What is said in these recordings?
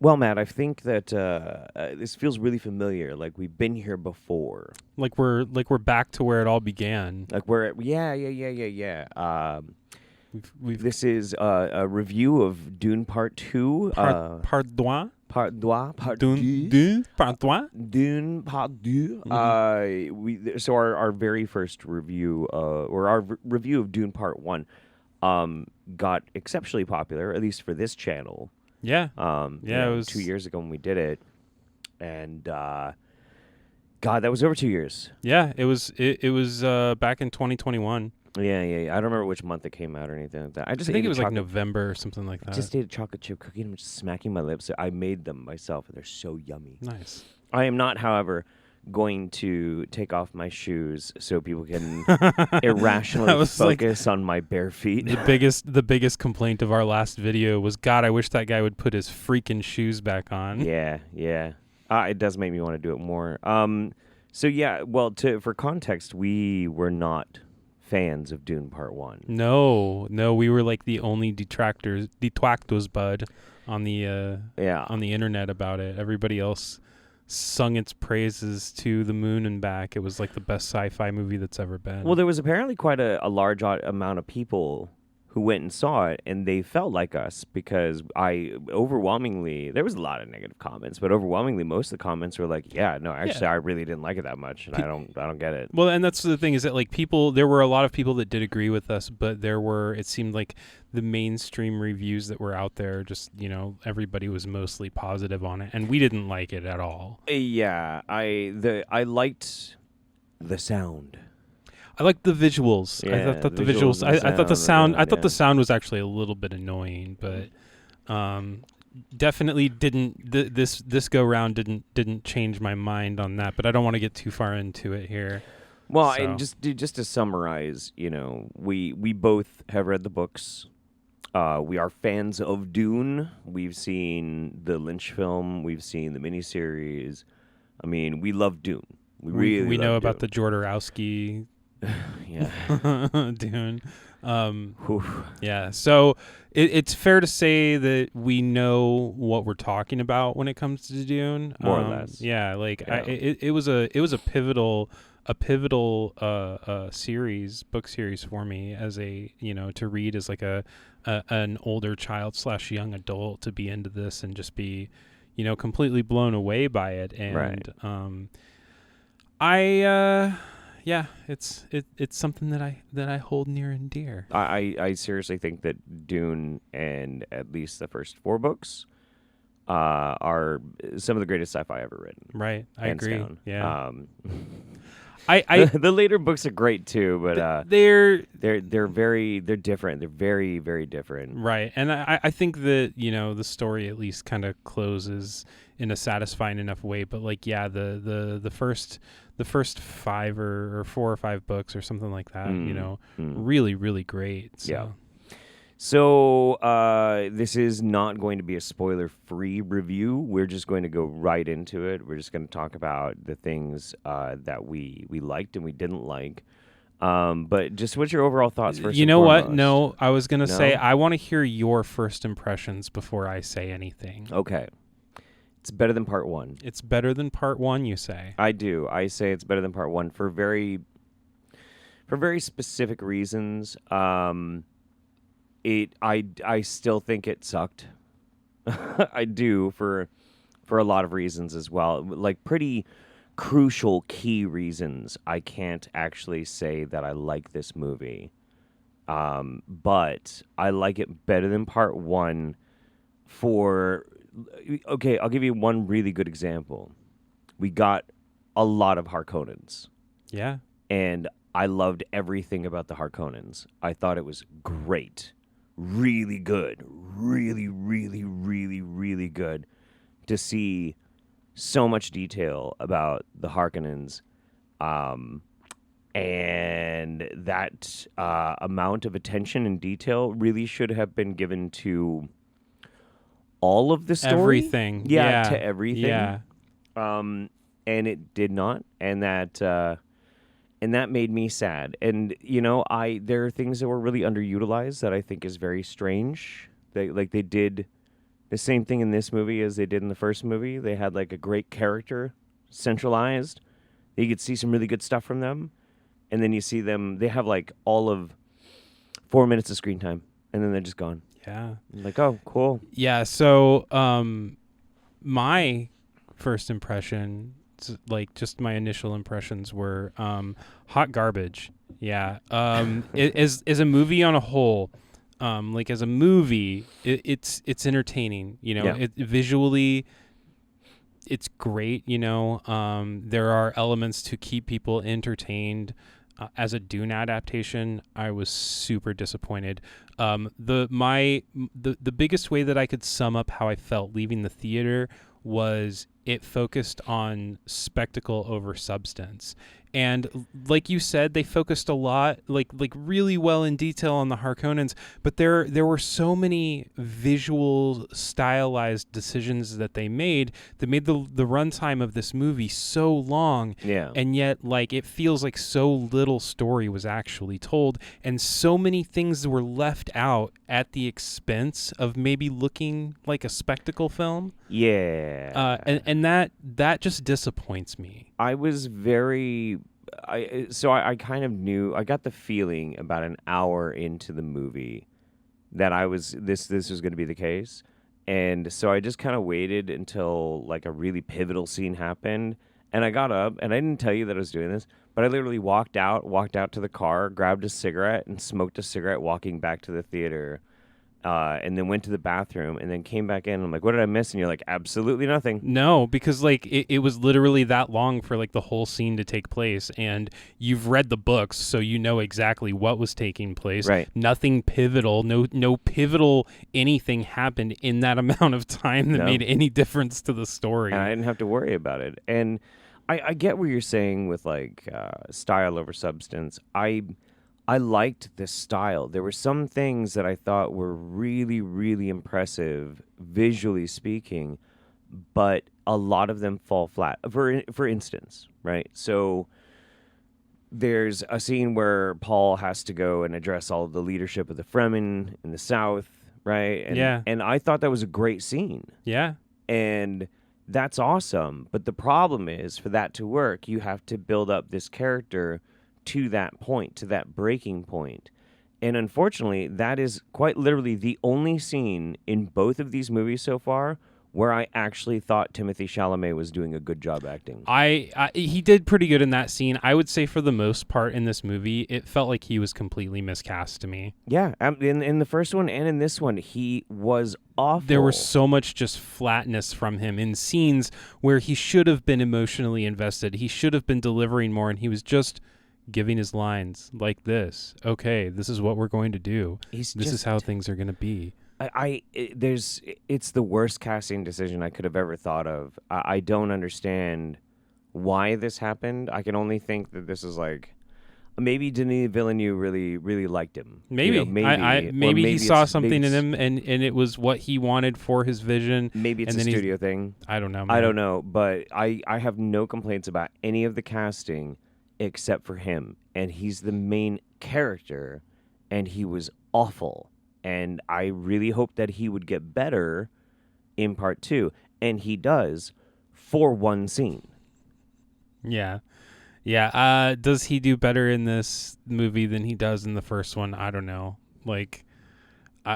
Well, Matt, I think that this feels really familiar. Like we've been here before. Like we're back to where it all began. Like yeah. We've This is a review of Dune Part Two. Pardon? Part Dune? Deux. Dune? Pardon? Dune Part Deux. Mm-hmm. So our very first review, or our review of Dune Part One, got exceptionally popular, at least for this channel. Yeah. It It was 2 years ago when we did it, and God, that was over 2 years. Yeah, it was back in 2021. Yeah. I don't remember which month it came out or anything like that. I think it was like November or something like I that. just ate a chocolate chip cookie and I'm just smacking my lips. I made them myself, and they're so yummy. Nice. I am not, however, going to take off my shoes so people can irrationally was focus on my bare feet. The biggest complaint of our last video was, God, I wish that guy would put his freaking shoes back on. Yeah. It does make me want to do it more. So yeah, well, for context, we were not fans of Dune Part 1. No, we were like the only detractors, bud, on the on the internet about it. Everybody else sung its praises to the moon and back. It was like the best sci-fi movie that's ever been. Well, there was apparently quite a large amount of people who went and saw it, and they felt like us because there was a lot of negative comments, but overwhelmingly most of the comments were like, yeah, no, actually, I really didn't like it that much, and I don't get it. Well, and that's the thing, is that like there were a lot of people that did agree with us, but it seemed like the mainstream reviews that were out there, just, everybody was mostly positive on it, and we didn't like it at all. Yeah, I liked the sound. I liked the visuals. Yeah, I thought the visuals visuals. and I thought the sound. I thought yeah. the sound was actually a little bit annoying, but definitely didn't. This go round didn't change my mind on that. But I don't want to get too far into it here. Well, So. and just to summarize, we both have read the books. We are fans of Dune. We've seen the Lynch film. We've seen the miniseries. I mean, we love Dune. We know love about the Dune. Jodorowsky Yeah. Dune. Yeah. So it's fair to say that we know what we're talking about when it comes to Dune. More or less. Yeah. Like Yeah. it was a pivotal book series for me, as to read as like an older child / young adult, to be into this and just be, completely blown away by it. And Right. it's something that I hold near and dear. I seriously think that Dune and at least the first 4 books are some of the greatest sci-fi ever written. Right, I Hands agree. down. Yeah, The later books are great too, but they're they're different. They're very, very different. right, and I think that the story at least kind of closes in a satisfying enough way. But like, yeah, the first 5 or 4 or 5 books or something like that, really, really great. So. Yeah. So this is not going to be a spoiler-free review. We're just going to go right into it. We're just going to talk about the things that we liked and we didn't like. But just what's your overall thoughts first? You and know what? foremost? No, I was going to say, No? I want to hear your first impressions before I say anything. Okay. It's better than part 1. It's better than part 1, you say? I do. I say it's better than part 1 for very specific reasons. I still think it sucked. I do, for a lot of reasons as well. Like pretty crucial key reasons. I can't actually say that I like this movie. But I like it better than part 1 okay, I'll give you one really good example. We got a lot of Harkonnens. Yeah. And I loved everything about the Harkonnens. I thought it was great. Really good. Really, really, really, really good to see so much detail about the Harkonnens. And that amount of attention and detail really should have been given to all of the story. Everything. Yeah. To everything. Yeah. And it did not. And that made me sad. And there are things that were really underutilized that I think is very strange. They did the same thing in this movie as they did in the first movie. They had like a great character centralized. You could see some really good stuff from them. And then you see them, they have like all of 4 minutes of screen time. And then they're just gone. Yeah. Like, oh, cool. Yeah. So, my first impression, like just my initial impressions were hot garbage. Yeah. As a movie on a whole, like as a movie, it's entertaining. You know, Yeah. it visually, it's great. You know, there are elements to keep people entertained. As a Dune adaptation, I was super disappointed. The biggest way that I could sum up how I felt leaving the theater was it focused on spectacle over substance. And like you said, they focused a lot, like really well in detail on the Harkonnens, but there were so many visual stylized decisions that they made that made the runtime of this movie so long. Yeah. And yet, like, it feels like so little story was actually told, and so many things were left out at the expense of maybe looking like a spectacle film. Yeah. And that just disappoints me. I was very I kind of knew, I got the feeling about an hour into the movie that I was this was going to be the case. And so I just kind of waited until like a really pivotal scene happened, and I got up, and I didn't tell you that I was doing this, but I literally walked out to the car, grabbed a cigarette and smoked a cigarette walking back to the theater. And then went to the bathroom and then came back in. I'm like, what did I miss? And you're like, absolutely nothing. No, because like it was literally that long for like the whole scene to take place, and you've read the books, so you know exactly what was taking place. Right. Nothing pivotal, no pivotal anything happened in that amount of time that made any difference to the story. And I didn't have to worry about it. And I get what you're saying with like style over substance. I liked this style. There were some things that I thought were really, really impressive, visually speaking, but a lot of them fall flat. For instance, right? So there's a scene where Paul has to go and address all of the leadership of the Fremen in the South, right? And I thought that was a great scene. Yeah. And that's awesome. But the problem is, for that to work, you have to build up this character to that point, to that breaking point. And unfortunately, that is quite literally the only scene in both of these movies so far where I actually thought Timothée Chalamet was doing a good job acting. He did pretty good in that scene. I would say for the most part in this movie, it felt like he was completely miscast to me. Yeah, in the first one and in this one, he was awful. There was so much just flatness from him in scenes where he should have been emotionally invested. He should have been delivering more, and he was just giving his lines like this. Okay, this is what we're going to do. This is how things are going to be. It's the worst casting decision I could have ever thought of. I don't understand why this happened. I can only think that this is like, maybe Denis Villeneuve really liked him. Maybe. You know, maybe he saw something in him, and it was what he wanted for his vision. Maybe it's a studio thing. I don't know, man. I don't know, but I have no complaints about any of the casting except for him. And he's the main character, and he was awful. And I really hope that he would get better in part 2. And he does for one scene. Yeah. Yeah. Does he do better in this movie than he does in the first one? I don't know. Like,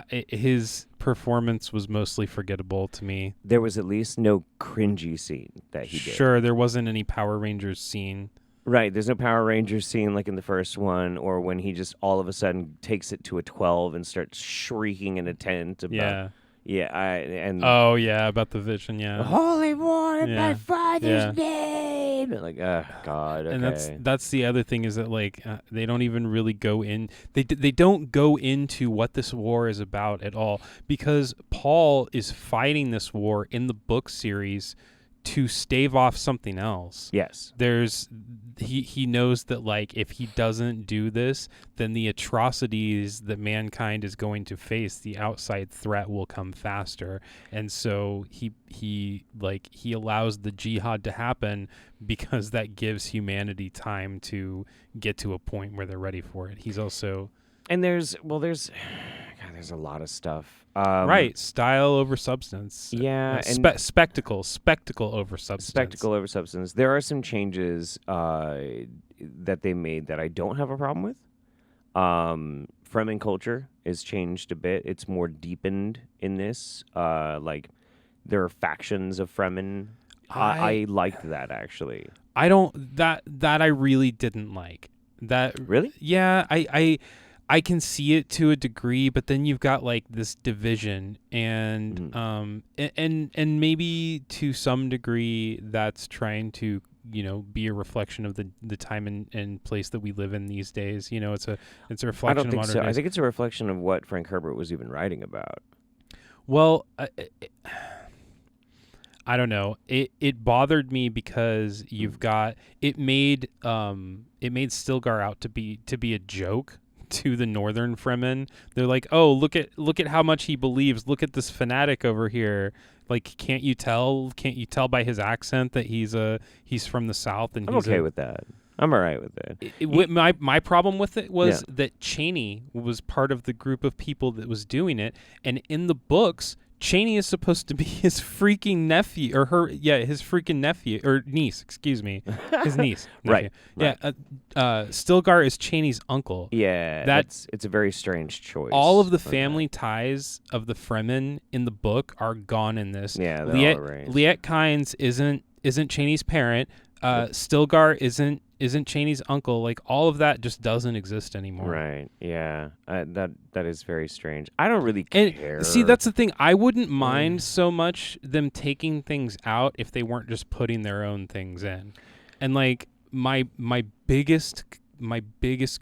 his performance was mostly forgettable to me. There was at least no cringy scene that he did. Sure, there wasn't any Power Rangers scene. Right, there's no Power Rangers scene like in the first one, or when he just all of a sudden takes it to a 12 and starts shrieking in a tent about... Oh, yeah, about the vision, yeah. Holy War in my father's name! And like, oh, God, okay. And that's the other thing, is that, like, they don't even really go in... They don't go into what this war is about at all, because Paul is fighting this war in the book series to stave off something else. Yes. He knows that, like, if he doesn't do this, then the atrocities that mankind is going to face, the outside threat, will come faster. And so he allows the jihad to happen because that gives humanity time to get to a point where they're ready for it. He's also... And there's there's a lot of stuff. Right, style over substance. Yeah, and spectacle over substance. spectacle over substance. There are some changes that they made that I don't have a problem with. Fremen culture is changed a bit. It's more deepened in this. Like there are factions of Fremen. I liked that actually. I don't that I really didn't like. That Really? Yeah, I can see it to a degree, but then you've got like this division and and maybe to some degree that's trying to, you know, be a reflection of the time and place that we live in these days. You know, it's a reflection I don't think of modern so. days. I think it's a reflection of what Frank Herbert was even writing about. Well, I don't know. It bothered me because you've got it made Stilgar out to be a joke to the Northern Fremen. They're like, oh, look at how much he believes. Look at this fanatic over here. Like, can't you tell by his accent that he's from the South? And I'm okay with that. I'm all right with it. My problem with it was that Chani was part of the group of people that was doing it, and in the books, Chani is supposed to be his freaking nephew, or his freaking nephew, or niece, excuse me, his niece. Right. Yeah, Stilgar is Chani's uncle. Yeah, it's a very strange choice. All of the family ties of the Fremen in the book are gone in this. Yeah, they're all erased. Liet Kynes isn't Chani's parent. Stilgar isn't Chani's uncle. Like, all of that just doesn't exist anymore. Right. Yeah. That is very strange. I don't really care. And see, that's the thing. I wouldn't mind so much them taking things out if they weren't just putting their own things in. And like my biggest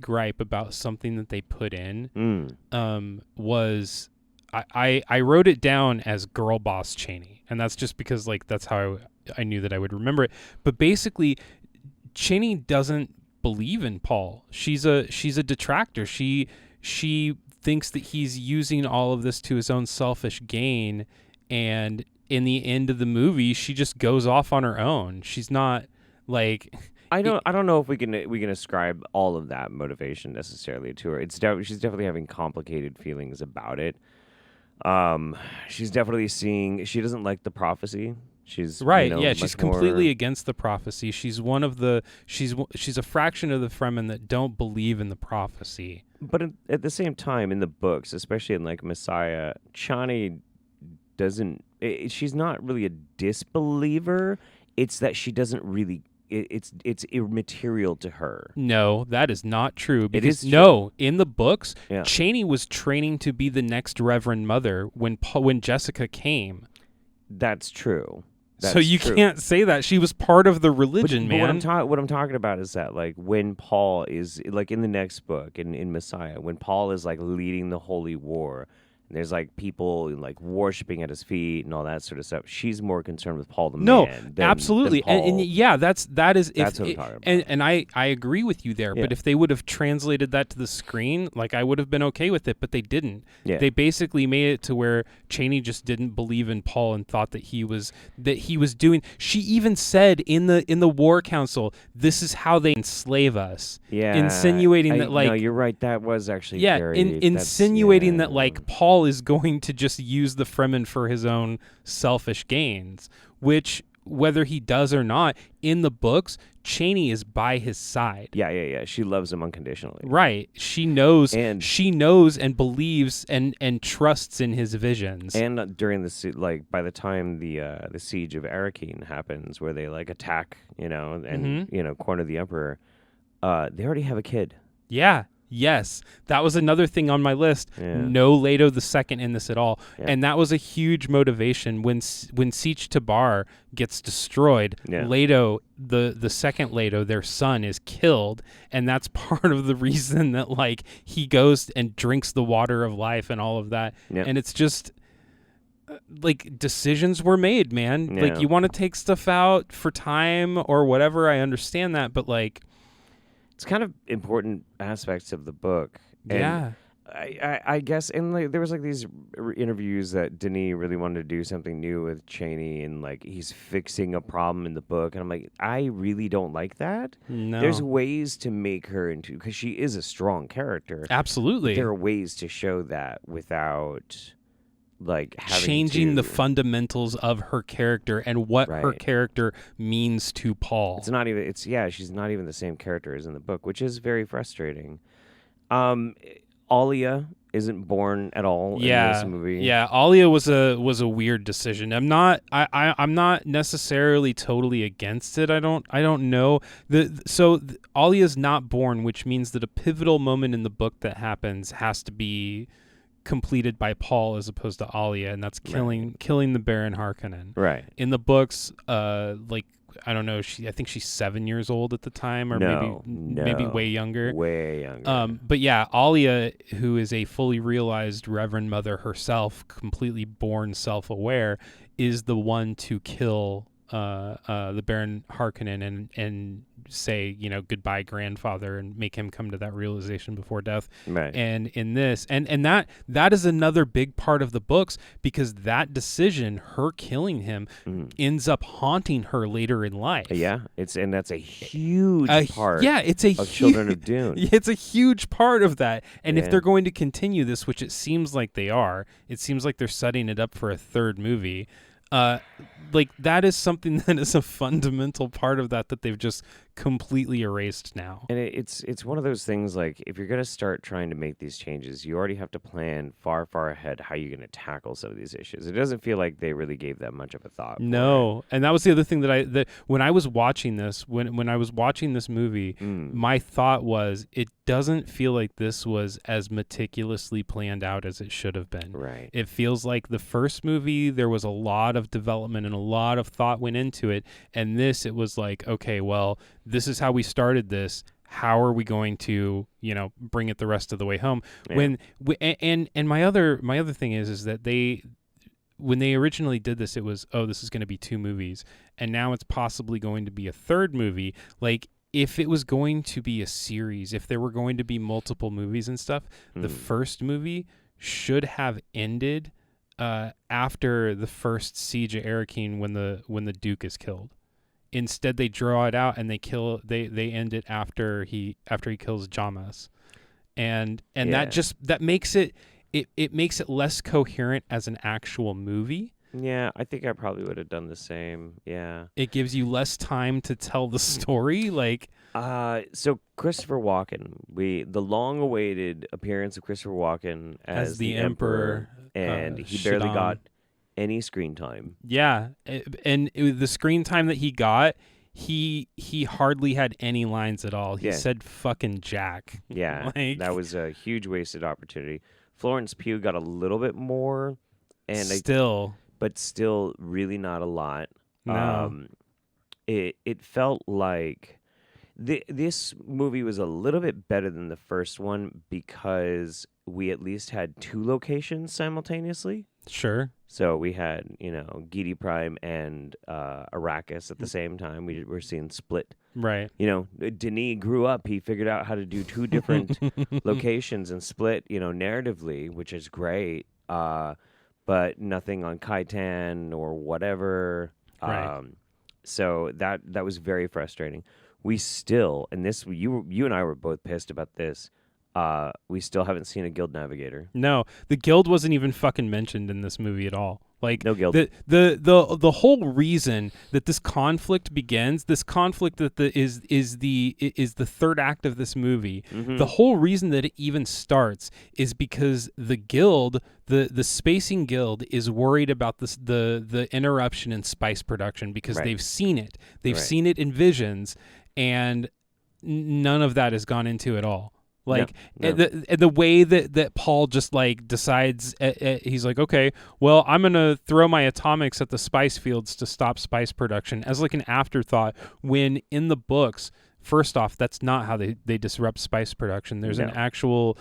gripe about something that they put in was I wrote it down as girl boss Chani, and that's just because like that's how I knew that I would remember it. But basically, Chani doesn't believe in Paul. She's a detractor. She thinks that he's using all of this to his own selfish gain, and in the end of the movie, she just goes off on her own. She's not like I don't know if we can ascribe all of that motivation necessarily to her. She's definitely having complicated feelings about it. She's definitely seeing she doesn't like the prophecy. She's right. Yeah, she's completely against the prophecy. She's one of the she's a fraction of the Fremen that don't believe in the prophecy. But at the same time, in the books, especially in like Messiah, Chani doesn't. She's not really a disbeliever. It's that she doesn't really. It's immaterial to her. No, that is not true. Because, it is true. No, in the books, yeah. Chani was training to be the next Reverend Mother when Jessica came. That's true. So you can't say that. She was part of the religion, but man. What I'm talking about is that, like, when Paul is, like, in the next book, in Messiah, when Paul is, like, leading the holy war, and there's, like, people, like, worshiping at his feet and all that sort of stuff, she's more concerned with Paul the man. No, absolutely. Than Paul. And yeah, that's what I'm talking about. And I agree with you there, but if they would have translated that to the screen, like, I would have been okay with it, but they didn't. Yeah. They basically made it to where Chani just didn't believe in Paul and thought that he was doing. She even said in the War Council, this is how they enslave us. Yeah. Insinuating that, like, no, you're right. That was actually insinuating that, like, Paul is going to just use the Fremen for his own selfish gains, which, whether he does or not, in the books, Chani is by his side. Yeah. She loves him unconditionally. Right. She knows and believes and trusts in his visions. And during like, by the time the siege of Arakeen happens, where they, like, attack, and corner the Emperor, they already have a kid. Yeah. Yes, that was another thing on my list. Yeah. No Leto the Second in this at all, yeah. And that was a huge motivation when Siege Tabar gets destroyed. Yeah. Leto, the second Leto, their son, is killed, and that's part of the reason that, like, he goes and drinks the water of life and all of that. Yeah. And it's just like, decisions were made, man. Yeah. Like, you want to take stuff out for time or whatever. I understand that, but, like, it's kind of important aspects of the book. And yeah. I guess, and like there was like these interviews that Denis really wanted to do something new with Chani, and like he's fixing a problem in the book, and I'm like, I really don't like that. There's No. ways to make her into, because she is a strong character. Absolutely. There are ways to show that without like having changing the to, fundamentals of her character and what her right. character means to Paul. It's not even. It's yeah. She's not even the same character as in the book, which is very frustrating. Alia isn't born at all in this movie. Yeah, Alia was a weird decision. I'm not necessarily totally against it. I don't know. Alia's not born, which means that a pivotal moment in the book that happens has to be completed by Paul as opposed to Alia, and that's killing the Baron Harkonnen. Right. In the books, like I don't know, I think she's 7 years old at the time, or maybe way younger. Way younger. But yeah, Alia, who is a fully realized Reverend Mother herself, completely born self-aware, is the one to kill the Baron Harkonnen and say, goodbye, grandfather, and make him come to that realization before death. Right. And in this, and that is another big part of the books, because that decision, her killing him, ends up haunting her later in life. Yeah, and that's a huge part. Yeah, it's a of Children of Dune. It's a huge part of that. And if they're going to continue this, which it seems like they are, it seems like they're setting it up for a third movie. Like that is something that is a fundamental part of that they've just completely erased now. And it's one of those things, like, if you're going to start trying to make these changes, you already have to plan far ahead how you're going to tackle some of these issues. It doesn't feel like they really gave that much of a thought. No. And that was the other thing that when I was watching this, when I was watching this movie, my thought was, it doesn't feel like this was as meticulously planned out as it should have been. Right. It feels like the first movie, there was a lot of development and a lot of thought went into it. And this, it was like, okay, well, this is how we started this. How are we going to, bring it the rest of the way home? Yeah. And my other thing is that when they originally did this, it was, this is going to be 2 movies, and now it's possibly going to be a third movie. Like, if it was going to be a series, if there were going to be multiple movies and stuff, the first movie should have ended after the first siege of Arrakeen, when the Duke is killed. Instead, they draw it out and they end it after he kills Jamas, and that makes it makes it less coherent as an actual movie. Yeah, I think I probably would have done the same. Yeah, it gives you less time to tell the story. Like, so Christopher Walken, the long-awaited appearance of Christopher Walken as the Emperor, and he barely got any screen time. Yeah, and the screen time that he got, he hardly had any lines at all. He said fucking Jack. Yeah, that was a huge wasted opportunity. Florence Pugh got a little bit more, and but still really not a lot. No. It felt like this movie was a little bit better than the first one, because we at least had 2 locations simultaneously. Sure. So we had, Gidi Prime and Arrakis at the same time. We were seeing split. Right. Denis grew up. He figured out how to do 2 different locations and split, narratively, which is great. But nothing on Kaitan or whatever. Right. So that was very frustrating. We still, and this, you and I were both pissed about this. We still haven't seen a guild navigator. No, the guild wasn't even fucking mentioned in this movie at all. Like, no guild. The whole reason that this conflict begins, this conflict that is the third act of this movie. Mm-hmm. The whole reason that it even starts is because the guild, the spacing guild, is worried about the interruption in spice production, because they've seen it. They've seen it in visions, and none of that has gone into at all. Like, no. The way that Paul just like decides, he's like, okay, well, I'm going to throw my atomics at the spice fields to stop spice production, as like an afterthought, when in the books, first off, that's not how they disrupt spice production. There's an actual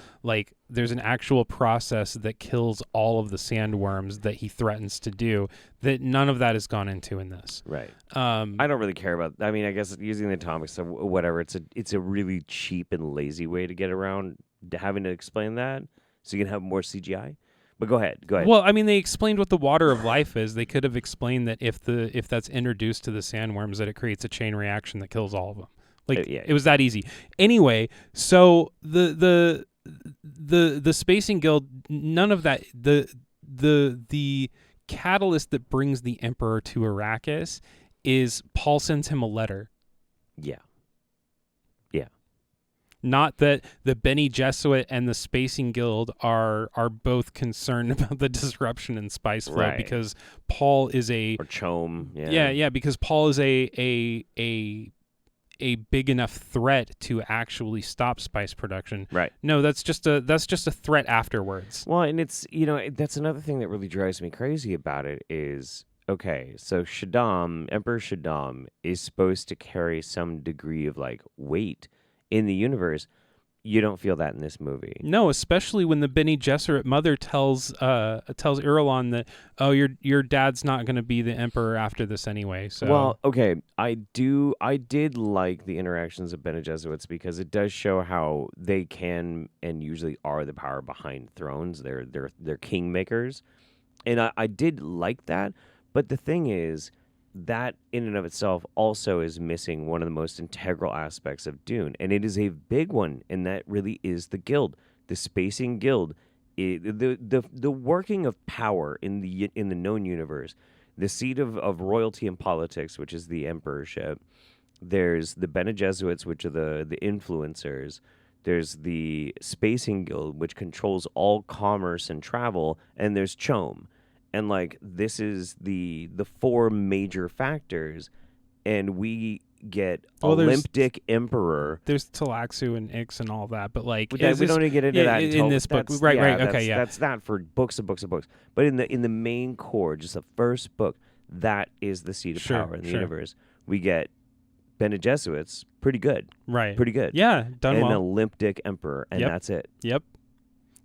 process that kills all of the sandworms that he threatens to do, that none of that has gone into in this. Right. I don't really care about, I mean, I guess using the atomics or whatever, it's a really cheap and lazy way to get around having to explain that. so you can have more CGI. But go ahead. Well, I mean, they explained what the water of life is. They could have explained that if that's introduced to the sandworms, that it creates a chain reaction that kills all of them. Like Yeah. it was that easy. Anyway, so the Spacing Guild, none of that. The catalyst that brings the Emperor to Arrakis is Paul sends him a letter. Yeah. Not that the Bene Gesserit and the Spacing Guild are both concerned about the disruption in spice flow, Right. because Paul is Or Chom. Yeah. yeah, because Paul is a big enough threat to actually stop spice production. Right. No, that's just a threat afterwards. Well, and it's, that's another thing that really drives me crazy about it is, okay, so Emperor Shaddam is supposed to carry some degree of like weight in the universe. You don't feel that in this movie. No, especially when the Bene Gesserit mother tells Irulan that, oh, your dad's not going to be the Emperor after this anyway. So Well, okay, I did like the interactions of Bene Gesserits because it does show how they can and usually are the power behind thrones. They're kingmakers, and I did like that. But the thing is, that in and of itself also is missing one of the most integral aspects of Dune, and it is a big one, and that really is the guild, the Spacing Guild, the working of power in the known universe, the seat of royalty and politics, which is the emperorship. There's the Bene Gesserits, which are the influencers. There's the Spacing Guild, which controls all commerce and travel, and there's Chom. And like this is the four major factors, and we get Olympic Emperor. There's Talaxu and Ix and all that, but like We don't even get into that in this book. Right. Okay, yeah. That's that for books and books and books. But in the main core, just the first book, that is the seat of power in the universe. We get Bene Gesserits, pretty good. Right. Pretty good. Yeah, done and well. An Olympic Emperor, and that's it. Yep.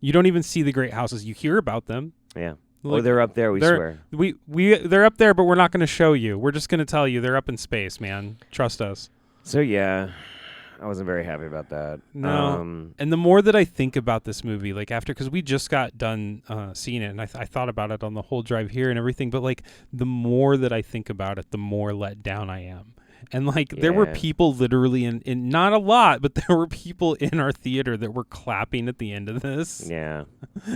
You don't even see the great houses. You hear about them. Yeah. Like, they're up there, we swear. They're up there, but we're not going to show you. We're just going to tell you they're up in space, man. Trust us. So yeah, I wasn't very happy about that. No. And the more that I think about this movie, like because we just got done seeing it, and I thought about it on the whole drive here and everything, but like the more that I think about it, the more let down I am. And like there were people literally in not a lot, but there were people in our theater that were clapping at the end of this. Yeah.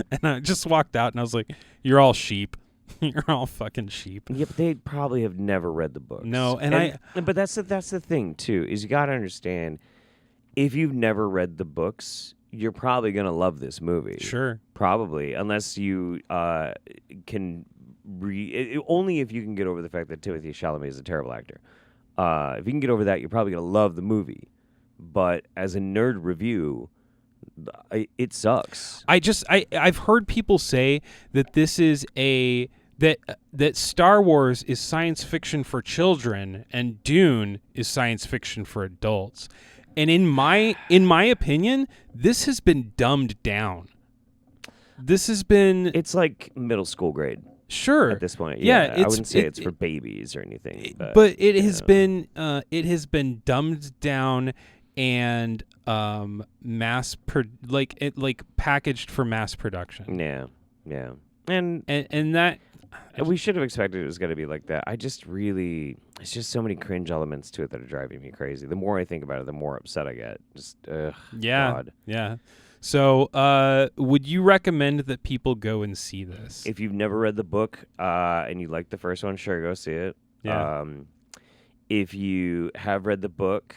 And I just walked out and I was like, "You're all sheep. You're all fucking sheep." Yeah, but they probably have never read the books. No, but that's the thing too, is you got to understand, if you've never read the books, you're probably gonna love this movie. Sure. Probably, unless you can only if you can get over the fact that Timothée Chalamet is a terrible actor. If you can get over that, you're probably going to love the movie. But as a nerd review, it sucks. I've heard people say that this is that Star Wars is science fiction for children and Dune is science fiction for adults. And in my opinion, this has been dumbed down. It's like middle school grade. Sure. At this point, yeah, I wouldn't say it's for babies or anything, but it has been dumbed down and packaged for mass production. Yeah, and that we should have expected it was going to be like that. It's just so many cringe elements to it that are driving me crazy. The more I think about it, the more upset I get. Just God. Yeah. So, would you recommend that people go and see this? If you've never read the book and you like the first one, sure, go see it. Yeah. If you have read the book,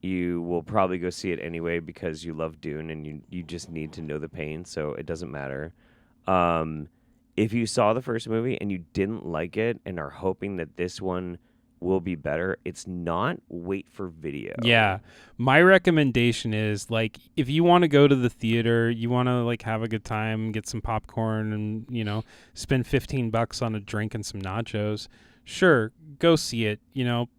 you will probably go see it anyway because you love Dune and you just need to know the pain, so it doesn't matter. If you saw the first movie and you didn't like it and are hoping that this one will be better, it's not. Wait for video. Yeah. My recommendation is, like, if you want to go to the theater, you want to like have a good time, get some popcorn and, spend $15 on a drink and some nachos, sure, go see it,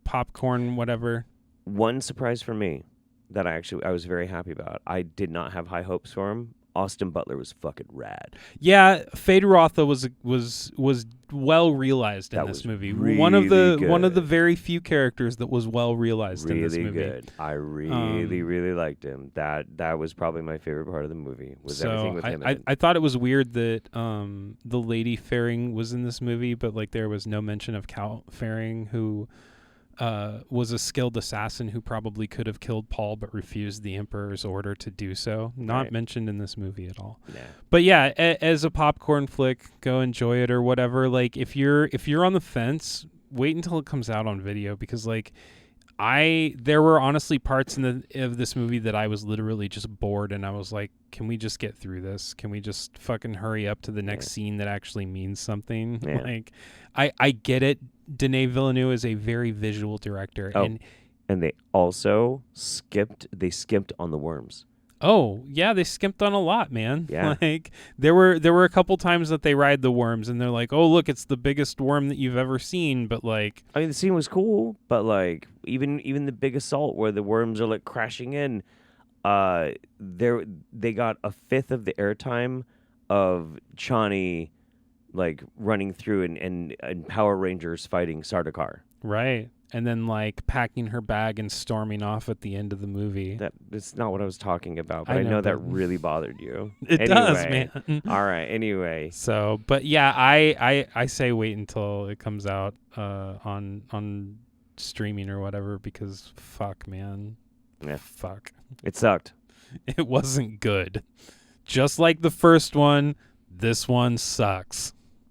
popcorn, whatever. One surprise for me that I was very happy about. I did not have high hopes for him. Austin Butler was fucking rad. Yeah, Federotha was well realized in That this was movie. really One of the good. very few characters that was well realized in this Really movie. good. I really liked him. That was probably my favorite part of the movie. Was everything with him in it. I thought it was weird that the lady Faring was in this movie, but like there was no mention of Cal Faring, who was a skilled assassin who probably could have killed Paul but refused the Emperor's order to do so. Not mentioned in this movie at all. Yeah. But yeah, as a popcorn flick, go enjoy it or whatever. Like if you're on the fence, wait until it comes out on video, because like there were honestly parts of this movie that I was literally just bored, and I was like, can we just get through this? Can we just fucking hurry up to the next scene that actually means something? Yeah. Like I get it. Denis Villeneuve is a very visual director, and they also skipped on the worms. Oh, yeah, they skimped on a lot, man. Yeah. Like there were a couple times that they ride the worms and they're like, "Oh, look, it's the biggest worm that you've ever seen," but like I mean, the scene was cool, but like even the big assault where the worms are like crashing in, they got a fifth of the airtime of Chani like running through and Power Rangers fighting Sardaukar. right. And then like packing her bag and storming off at the end of the movie. That's not what I was talking about, but I I know that but- really bothered you. It does, man. All right. Anyway, So, but yeah, I say wait until it comes out on streaming or whatever, because fuck, man. Yeah. Fuck. It sucked. It wasn't good. Just like the first one, this one sucks.